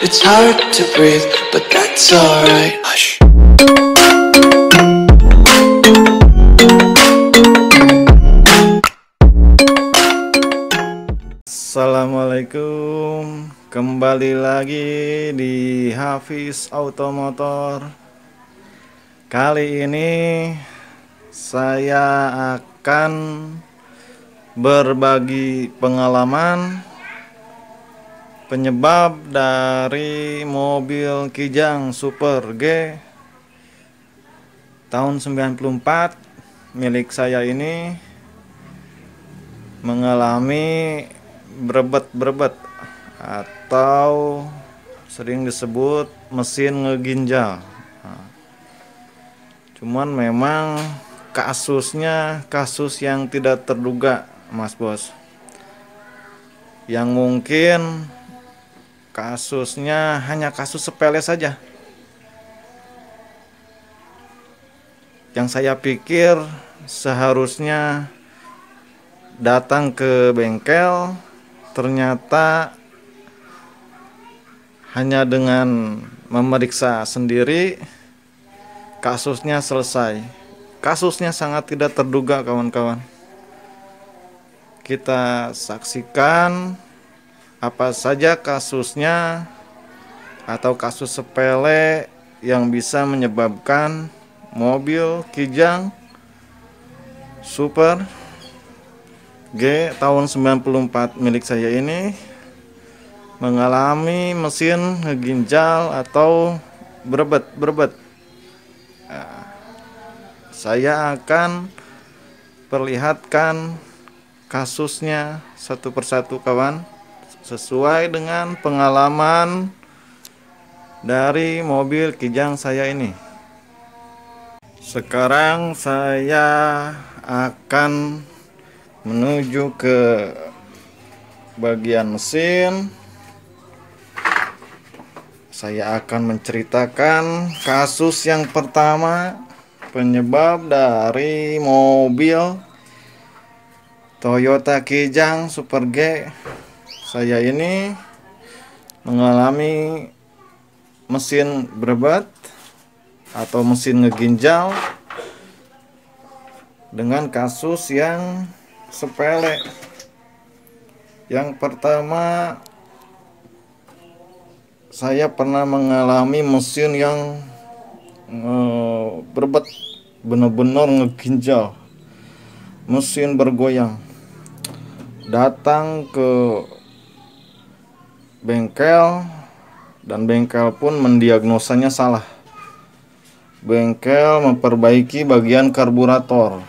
It's hard to breathe, but that's alright. Hush. Assalamualaikum, kembali lagi di Hafiz Automotor. Kali ini saya akan berbagi pengalaman penyebab dari mobil Kijang Super G tahun 94 milik saya ini mengalami berebet atau sering disebut mesin ngeginjal. Cuman memang kasusnya kasus yang tidak terduga, Mas Bos, yang mungkin kasusnya hanya kasus sepele saja. Yang saya pikir seharusnya datang ke bengkel, ternyata hanya dengan memeriksa sendiri kasusnya selesai. Kasusnya sangat tidak terduga, kawan-kawan. Kita saksikan apa saja kasusnya atau kasus sepele yang bisa menyebabkan mobil Kijang Super G tahun 94 milik saya ini mengalami mesin ngeginjal atau berebet. Saya akan perlihatkan kasusnya satu persatu, kawan, sesuai dengan pengalaman dari mobil Kijang saya ini. Sekarang saya akan menuju ke bagian mesin. Saya akan menceritakan kasus yang pertama, penyebab dari mobil Toyota Kijang Super G saya ini mengalami mesin berebet atau mesin ngeginjal dengan kasus yang sepele. Yang pertama, saya pernah mengalami mesin yang berebet, benar-benar ngeginjal, mesin bergoyang. Datang ke bengkel dan bengkel pun mendiagnosanya salah. Bengkel memperbaiki bagian karburator.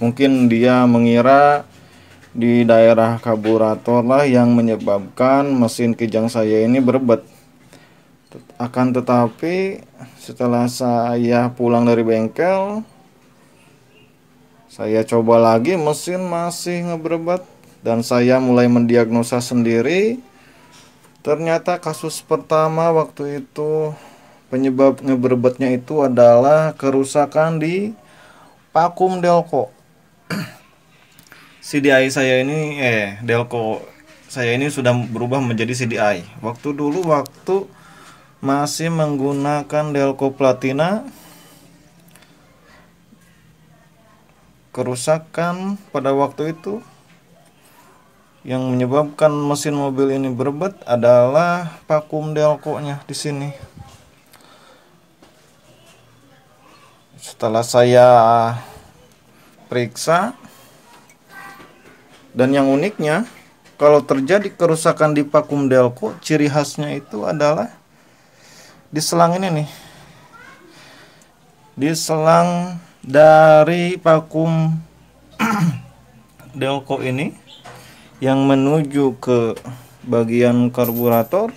Mungkin dia mengira di daerah karburator lah yang menyebabkan mesin Kijang saya ini berebet. Akan tetapi setelah saya pulang dari bengkel, saya coba lagi, mesin masih ngeberebet, dan saya mulai mendiagnosa sendiri. Ternyata kasus pertama waktu itu, penyebab ngeberebetnya itu adalah kerusakan di vakum delco. CDI saya ini delco saya ini sudah berubah menjadi CDI. Waktu masih menggunakan delco platina, kerusakan pada waktu itu yang menyebabkan mesin mobil ini berebet adalah vakum delco-nya di sini. Setelah saya periksa, dan yang uniknya, kalau terjadi kerusakan di vakum delco, ciri khasnya itu adalah di selang ini nih. Di selang dari vakum delco ini yang menuju ke bagian karburator,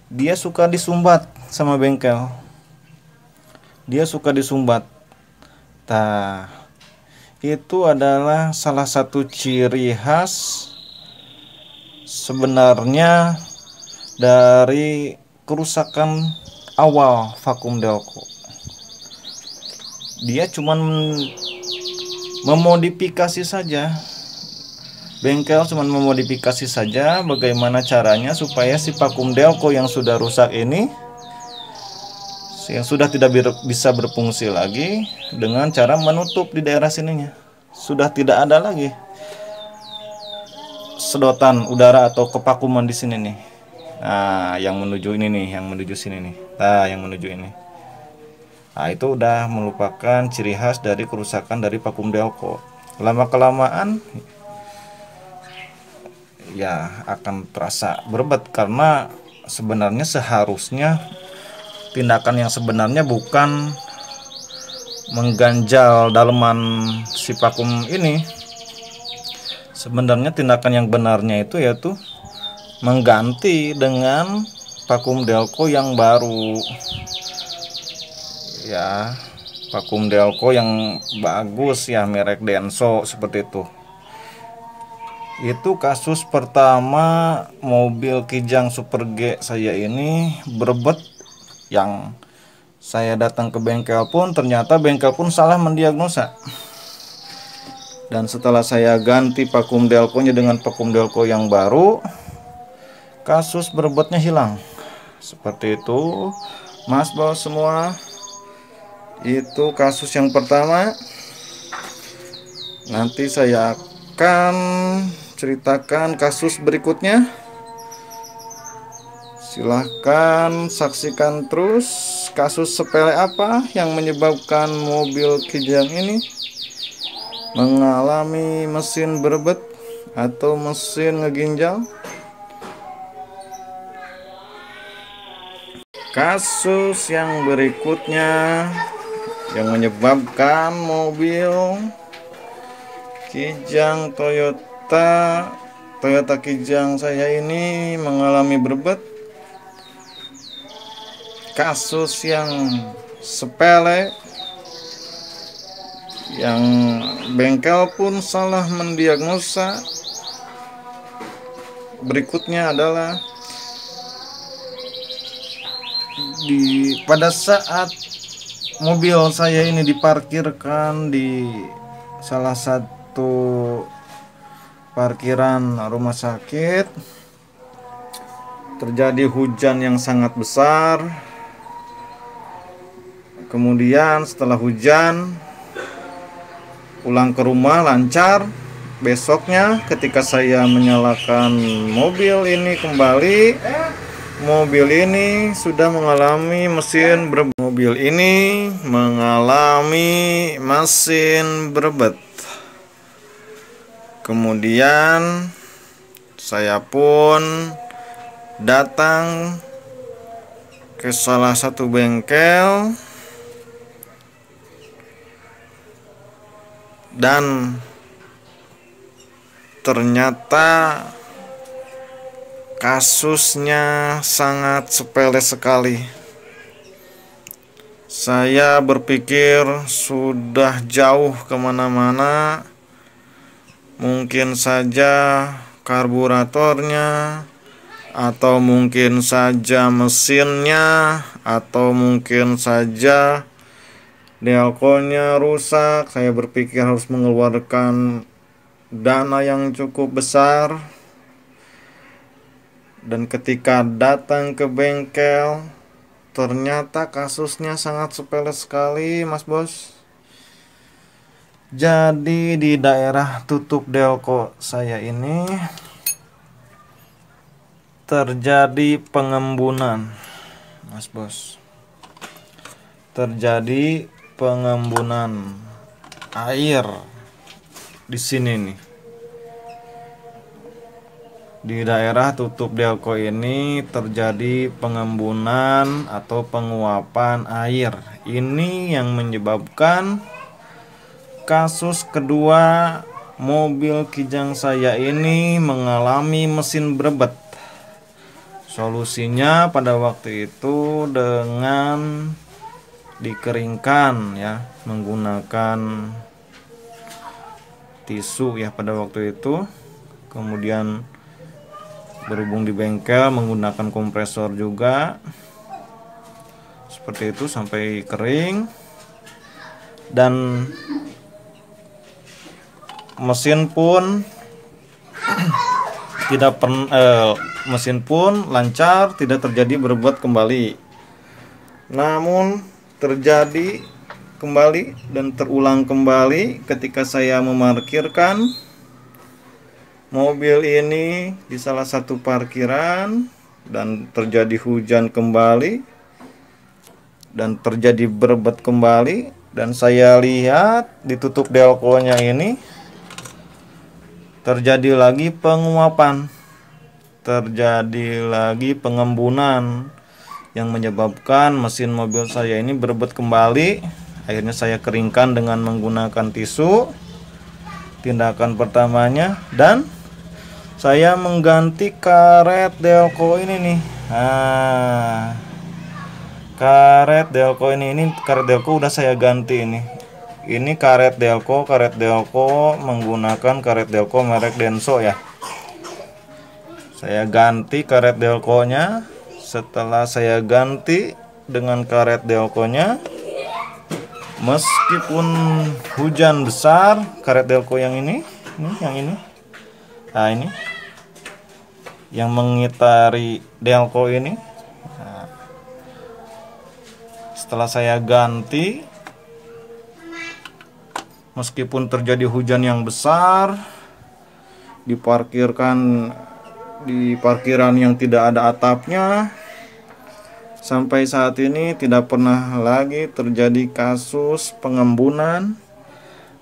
dia suka disumbat sama bengkel. Dia suka disumbat. Nah, itu adalah salah satu ciri khas sebenarnya dari kerusakan awal vakum delco. Dia cuman memodifikasi saja Bengkel cuma memodifikasi saja bagaimana caranya supaya si vakum delco yang sudah rusak ini, yang sudah tidak bisa berfungsi lagi, dengan cara menutup di daerah sininya. Sudah tidak ada lagi sedotan udara atau kevakuman di sini nih. Nah, yang menuju ini nih, yang menuju sini nih. Nah, yang menuju ini. Nah, itu udah merupakan ciri khas dari kerusakan dari vakum delco. Lama-kelamaan ya akan terasa berbet, karena sebenarnya seharusnya tindakan yang sebenarnya bukan mengganjal daleman si vakum ini. Sebenarnya tindakan yang benarnya itu yaitu mengganti dengan vakum delco yang baru ya, vakum delco yang bagus ya, merek Denso seperti itu. Itu kasus pertama mobil Kijang Super G saya ini berbet, yang saya datang ke bengkel pun ternyata bengkel pun salah mendiagnosa. Dan setelah saya ganti vakum delco-nya dengan vakum delco yang baru, kasus berbetnya hilang. Seperti itu, Mas Bos semua. Itu kasus yang pertama. Nanti saya akan ceritakan kasus berikutnya. Silahkan saksikan terus kasus sepele apa yang menyebabkan mobil Kijang ini mengalami mesin berbet atau mesin ngeginjal. Kasus yang berikutnya yang menyebabkan mobil Kijang Toyota Kijang saya ini mengalami berbet. Kasus yang sepele yang bengkel pun salah mendiagnosa. Berikutnya adalah pada saat mobil saya ini diparkirkan di salah satu parkiran rumah sakit, terjadi hujan yang sangat besar. Kemudian setelah hujan, pulang ke rumah lancar. Besoknya ketika saya menyalakan mobil ini kembali, mobil ini sudah mengalami mesin berbet. Mobil ini mengalami mesin berbet. Kemudian saya pun datang ke salah satu bengkel dan ternyata kasusnya sangat sepele sekali. Saya berpikir sudah jauh kemana-mana, mungkin saja karburatornya, atau mungkin saja mesinnya, atau mungkin saja delco-nya rusak. Saya berpikir harus mengeluarkan dana yang cukup besar. Dan ketika datang ke bengkel, ternyata kasusnya sangat sepele sekali, Mas Bos. Jadi di daerah tutup delco saya ini terjadi pengembunan, Mas Bos. Terjadi pengembunan air di sini nih. Di daerah tutup delco ini terjadi pengembunan atau penguapan air. Ini yang menyebabkan kasus kedua mobil Kijang saya ini mengalami mesin berbet. Solusinya pada waktu itu dengan dikeringkan ya, menggunakan tisu ya pada waktu itu. Kemudian berhubung di bengkel menggunakan kompresor juga, seperti itu sampai kering. Dan mesin pun Mesin pun lancar, tidak terjadi berebut kembali. Namun terjadi kembali dan terulang kembali ketika saya memarkirkan mobil ini di salah satu parkiran dan terjadi hujan kembali dan terjadi berebut kembali, dan saya lihat ditutup delkonya ini terjadi lagi penguapan, terjadi lagi pengembunan yang menyebabkan mesin mobil saya ini berebut kembali. Akhirnya saya keringkan dengan menggunakan tisu, tindakan pertamanya, dan saya mengganti karet delco ini nih. Karet delco ini karet delco udah saya ganti ini. Ini karet delco menggunakan karet delco merek Denso ya. Saya ganti karet delconya. Setelah saya ganti dengan karet delconya, meskipun hujan besar, karet delco yang ini, nah ini yang mengitari delco ini. Nah, setelah saya ganti, meskipun terjadi hujan yang besar, diparkirkan di parkiran yang tidak ada atapnya, sampai saat ini tidak pernah lagi terjadi kasus pengembunan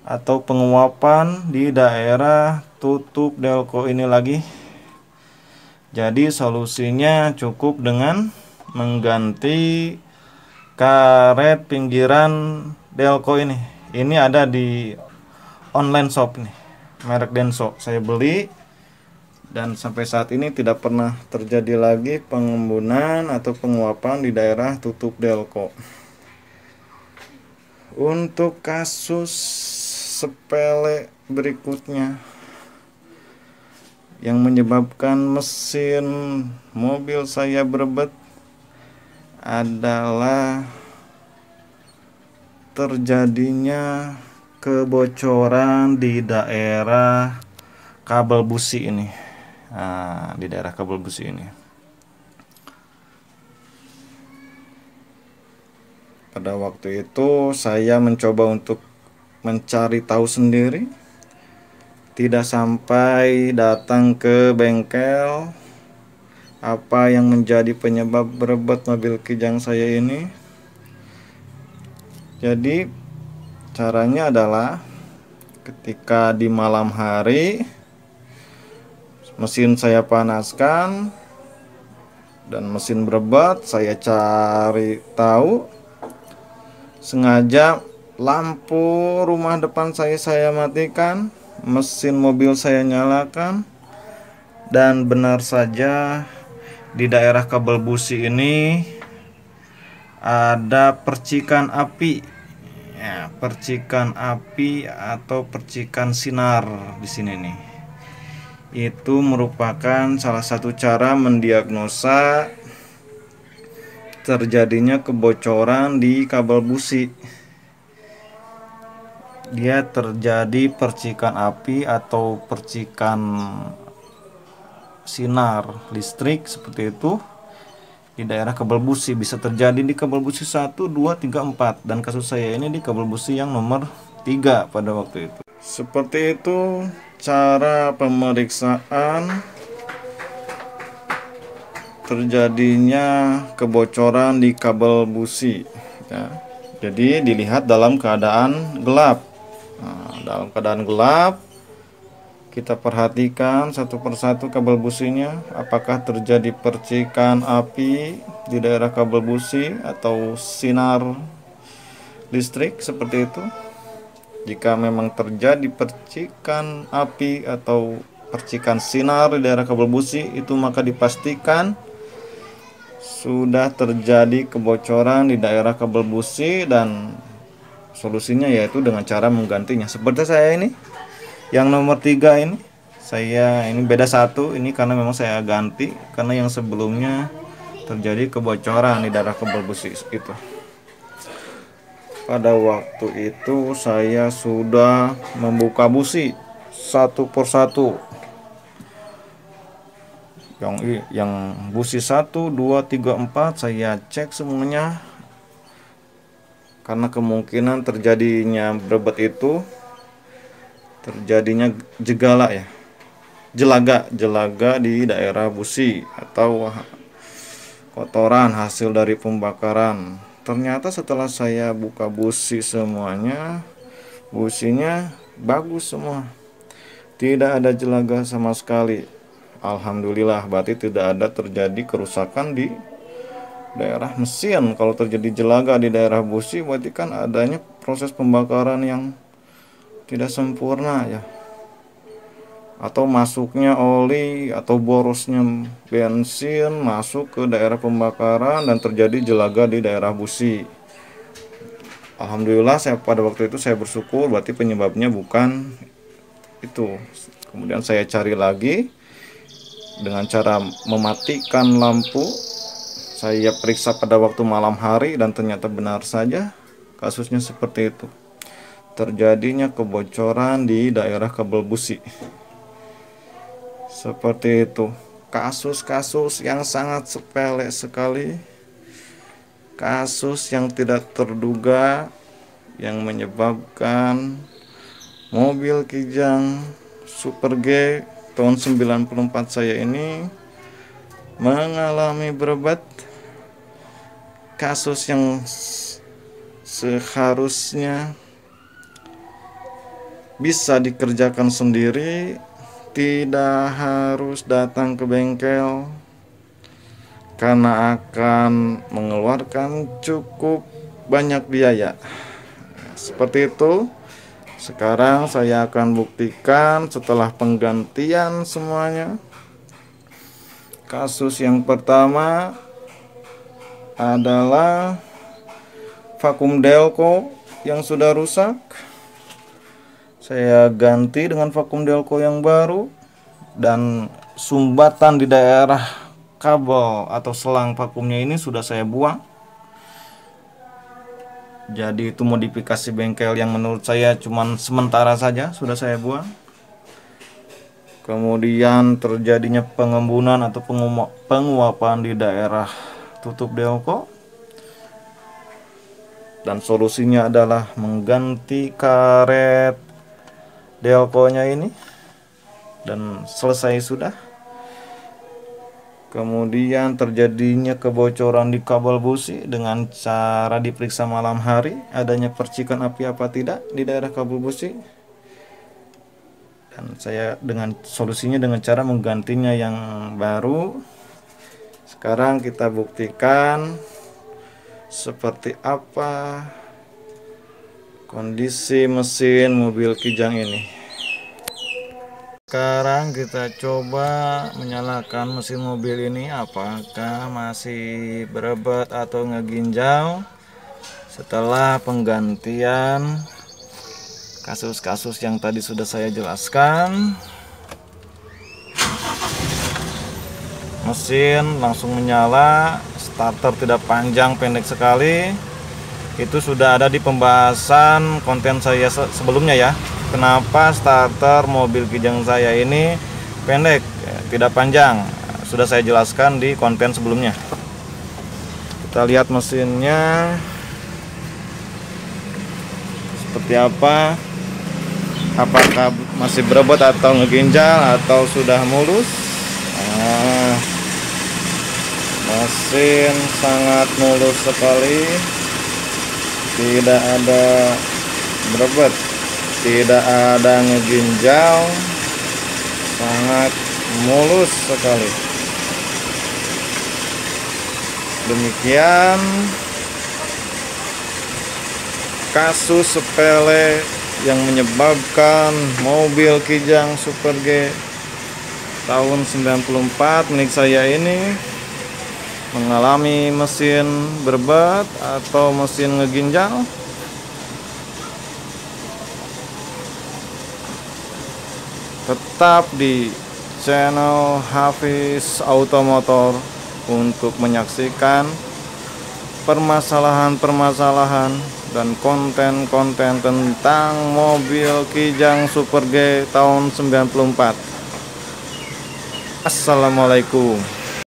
atau penguapan di daerah tutup delco ini lagi. Jadi solusinya cukup dengan mengganti karet pinggiran delco ini. Ini ada di online shop nih, merek Denso. Saya beli dan sampai saat ini tidak pernah terjadi lagi pengembunan atau penguapan di daerah tutup delco. Untuk kasus sepele berikutnya yang menyebabkan mesin mobil saya berebut adalah terjadinya kebocoran di daerah kabel busi ini. Nah, di daerah kabel busi ini. Pada waktu itu saya mencoba untuk mencari tahu sendiri, tidak sampai datang ke bengkel apa yang menjadi penyebab berebut mobil kijang saya ini. Jadi caranya adalah ketika di malam hari mesin saya panaskan dan mesin berebut, saya cari tahu, sengaja lampu rumah depan saya matikan, mesin mobil saya nyalakan, dan benar saja di daerah kabel busi ini ada percikan api. Ya, percikan api atau percikan sinar di sini nih. Itu merupakan salah satu cara mendiagnosa terjadinya kebocoran di kabel busi. Dia terjadi percikan api atau percikan sinar listrik seperti itu di daerah kabel busi. Bisa terjadi di kabel busi 1, 2, 3, 4, dan kasus saya ini di kabel busi yang nomor 3 pada waktu itu. Seperti itu cara pemeriksaan terjadinya kebocoran di kabel busi ya. Jadi dilihat dalam keadaan gelap. Nah, dalam keadaan gelap kita perhatikan satu persatu kabel businya, apakah terjadi percikan api di daerah kabel busi atau sinar listrik seperti itu. Jika memang terjadi percikan api atau percikan sinar di daerah kabel busi itu, maka dipastikan sudah terjadi kebocoran di daerah kabel busi, dan solusinya yaitu dengan cara menggantinya. Seperti saya ini yang nomor 3 ini, saya ini beda satu ini karena memang saya ganti karena yang sebelumnya terjadi kebocoran di daerah kabel busi itu. Pada waktu itu saya sudah membuka busi satu persatu yang busi 1, 2, 3, 4 saya cek semuanya, karena kemungkinan terjadinya berebet itu terjadinya jelaga di daerah busi atau kotoran hasil dari pembakaran. Ternyata setelah saya buka busi semuanya, businya bagus semua, tidak ada jelaga sama sekali. Alhamdulillah, berarti tidak ada terjadi kerusakan di daerah mesin. Kalau terjadi jelaga di daerah busi, berarti kan adanya proses pembakaran yang tidak sempurna ya, atau masuknya oli atau borosnya bensin masuk ke daerah pembakaran dan terjadi jelaga di daerah busi. Alhamdulillah, pada waktu itu saya bersyukur, berarti penyebabnya bukan itu. Kemudian saya cari lagi dengan cara mematikan lampu. Saya periksa pada waktu malam hari dan ternyata benar saja kasusnya seperti itu. Terjadinya kebocoran di daerah kabel busi. Seperti itu. Kasus-kasus yang sangat sepele sekali. Kasus yang tidak terduga yang menyebabkan mobil Kijang Super G tahun 94 saya ini mengalami berebet. Kasus yang seharusnya bisa dikerjakan sendiri, tidak harus datang ke bengkel karena akan mengeluarkan cukup banyak biaya. Seperti itu. Sekarang saya akan buktikan setelah penggantian semuanya. Kasus yang pertama adalah vakum delco yang sudah rusak. Saya ganti dengan vakum delco yang baru, dan sumbatan di daerah kabel atau selang vakumnya ini sudah saya buang. Jadi itu modifikasi bengkel yang menurut saya cuman sementara saja, sudah saya buang. Kemudian terjadinya pengembunan atau penguapan di daerah tutup delco. Dan solusinya adalah mengganti karet delco-nya ini, dan selesai sudah. Kemudian terjadinya kebocoran di kabel busi dengan cara diperiksa malam hari, adanya percikan api apa tidak di daerah kabel busi. Dan saya dengan solusinya dengan cara menggantinya yang baru. Sekarang kita buktikan seperti apa kondisi mesin mobil Kijang ini. Sekarang kita coba menyalakan mesin mobil ini, apakah masih berebet atau ngeginjal setelah penggantian kasus-kasus yang tadi sudah saya jelaskan. Mesin langsung menyala, starter tidak panjang, pendek sekali. Itu sudah ada di pembahasan konten saya sebelumnya ya. Kenapa starter mobil Kijang saya ini pendek, tidak panjang, sudah saya jelaskan di konten sebelumnya. Kita lihat mesinnya seperti apa, apakah masih berebut atau ngeginjal atau sudah mulus. Mesin sangat mulus sekali, tidak ada berebut, tidak ada ngeginjal, sangat mulus sekali. Demikian kasus sepele yang menyebabkan mobil Kijang Super G tahun 94 milik saya ini mengalami mesin berebut atau mesin ngeginjal. Tetap di channel Hafiz Automotor untuk menyaksikan permasalahan-permasalahan dan konten-konten tentang mobil Kijang Super G tahun 94. Assalamualaikum.